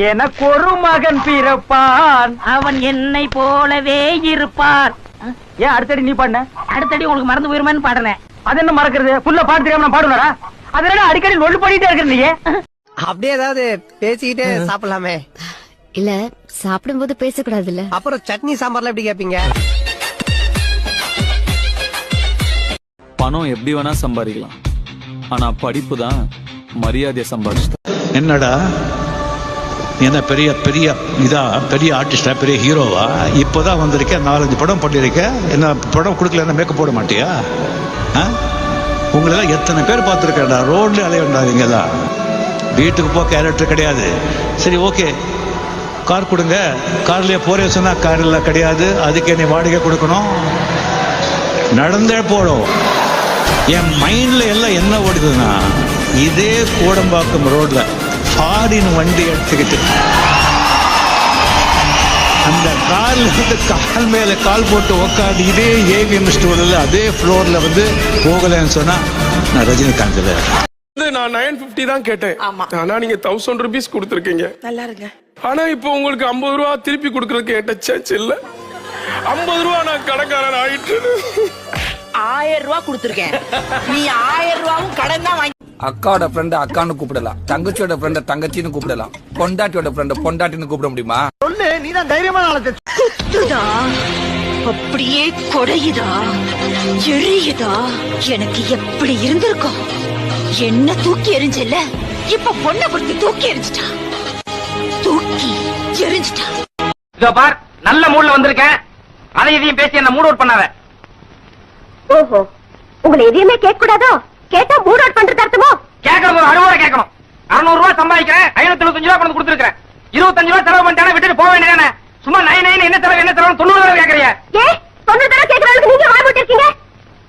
எனக்கு ஒரு மகன் பிறப்பான், அவன் என்னை போலவே இருப்பான். ஏன் அடுத்தடி நீ பாடுன? அடுத்தடி உங்களுக்கு மறந்து போயிருமான்னு பாடுறேன். அது என்ன மறக்கிறது? புல்ல பாட்டு தெரியாம நான் பாடுனடா. அதனால அடிக்கடி நொல்லு பண்ணிட்டே இருக்கிற நீ. அப்படியே ஏதாவது பேசிக்கிட்டே சாப்பிடலாமே. இல்ல சாப்பிடும்போது பேசக்கூடாது இல்ல. அப்புறம் சட்னி சாம்பார்லாம் எப்படி கேப்பீங்க? பணம் எப்படி வேணா சம்பாதிக்கலாம், ஆனா படிப்பு தான் மரியாதையை சம்பாதிச்சு. என்னடா என்ன பெரிய பெரிய இதா, பெரிய ஆர்டிஸ்டா, பெரிய ஹீரோவா? இப்போதான் வந்திருக்க, 4-5 படம் பண்ணிருக்க. என்ன படம் கொடுக்கல மேக்கப் போட மாட்டியா? உங்களெல்லாம் எத்தனை பேர் பார்த்துருக்கேன்டா. ரோட்ல அலைய வேண்டாதீங்களா? வீட்டுக்கு போ கேரக்டர் கிடையாது. சரி ஓகே, கார் கொடுங்க, கார்லயே போறே சொன்னா கார்ல கிடையாது, அதுக்கு நீ வாடகை கொடுக்கணும். நடந்தே போடும். என் மைண்ட்ல எல்லாம் என்ன ஓடுதுன்னா, இதே கோடம்பாக்கம் ரோட்ல ஃபாரின் வண்டி எடுத்துக்கிட்டு அந்த கார்ல வந்து கால் மேல கால் போட்டு உக்காந்து இதே ஏவிஎம் ஸ்டோர்ல அதே ஃப்ளோர்ல வந்து போகலன்னு சொன்னா நான் ரஜினிகாந்த். நான் 950 தான் கேட்டேன். ஆனா நீங்க 1000 rupees கொடுத்துருக்கீங்க. நல்லா இருங்க. ஆனா இப்போ உங்களுக்கு 50 ரூபா திருப்பி கொடுக்கறதுக்கு என்கிட்ட சேஞ்ச் இல்ல. 50 ரூபா நான் கடைக்காரன் ஆயிட்டு 1000 ரூபா கொடுத்துருக்கேன். நீ 1000 ரூபாவும் கடன் தான் வாங்கி. அக்காவோட ஃப்ரெண்ட் அக்கான்னு கூப்பிடலாம், தங்கச்சியோட ஃப்ரெண்ட தங்கச்சின்னு கூப்பிடலாம், பொண்டாட்டியோட ஃப்ரெண்ட பொண்டாட்டின்னு கூப்பிட முடியுமா? சொல்லு, நீ தான் தைரியமான ஆளு. அப்படியே கொடையுதா, எரியுதா. எனக்கு எப்படி இருந்திருக்கும்? என்ன தூக்கி எரிஞ்சல, இப்ப பொண்ணை கொடுத்து தூக்கி எரிஞ்சிட்டா. தூக்கி எரிஞ்சிட்டா. இதோ பார், நல்ல மூட்ல வந்திருக்கேன். அதை இதையும் பேசி என்ன மூட் அவுட் பண்ணாத. ஓஹோ, உங்களை எதையுமே கேட்க கூடாதோ? கேட்டா மூட் அவுட் பண்றது அர்த்தமோ? கேட்கணும், ஒரு 60 ரூபா கேட்கணும். 600 ரூபா சம்பாதிக்கிறேன், 575 ரூபா கொண்டு கொடுத்துருக்கேன். 25 ரூபா செலவு பண்ணிட்டானே, விட்டுட்டு போக வேண்டியதானே. சும்மா 9 என்ன செலவு 90 ரூபா கேட்கறியா? ஏ 90 தடவை கேட்கறதுக்கு நீங்க வாய் போட்டு இருக்கீங்க.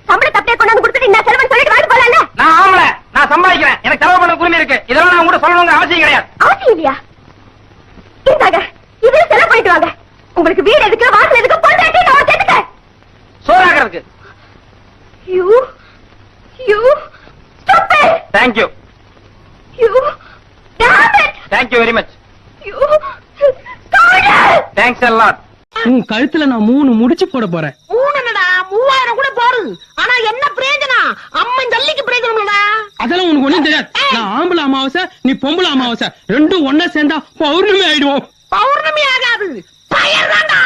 சம்பள தப்பே கொண்டாந்து கொடுத்துட்டு நான் செலவு சொல்லிட்டு வாய் போடல. நான் ஆம்பள, நான் சம்பாதிக்கிறேன், எனக்கு செலவு பண்ண உரிமை இருக்கு. இதெல்லாம் நான் கூட சொல்லணுங்கிற அவசியம் கிடையாது. அவசியம் இல்லையா? இந்தாங்க, இதுல செலவு பண்ணிட்டு வாங்க. உங்களுக்கு வீடு எதுக்கு, வாசல் எதுக்கு, பொண்டாட்டி நான் கேட்டுக்க. சோறாகிறதுக்கு. You stupid. Thank you. You damn it. Thank you very much. You coward. Thanks a lot. உன் கழுத்துல நான் 3 முடிச்சு போட போறேன். 3000 கூட போடு. ஆனா என்ன பிரயோஜனம்? அம்மன் ஜல்லிக்கு பிரயோஜனம்டா. அதெல்லாம் உனக்கு ஒண்ணும் தெரியாது. நான் ஆம்பளை அமாவாசை, நீ பொம்பளை அமாவாசை, ரெண்டும் ஒன்னா சேர்ந்தா பௌர்ணமி ஆயிடுவோம். பௌர்ணமி ஆகாது, பயர் தான்டா.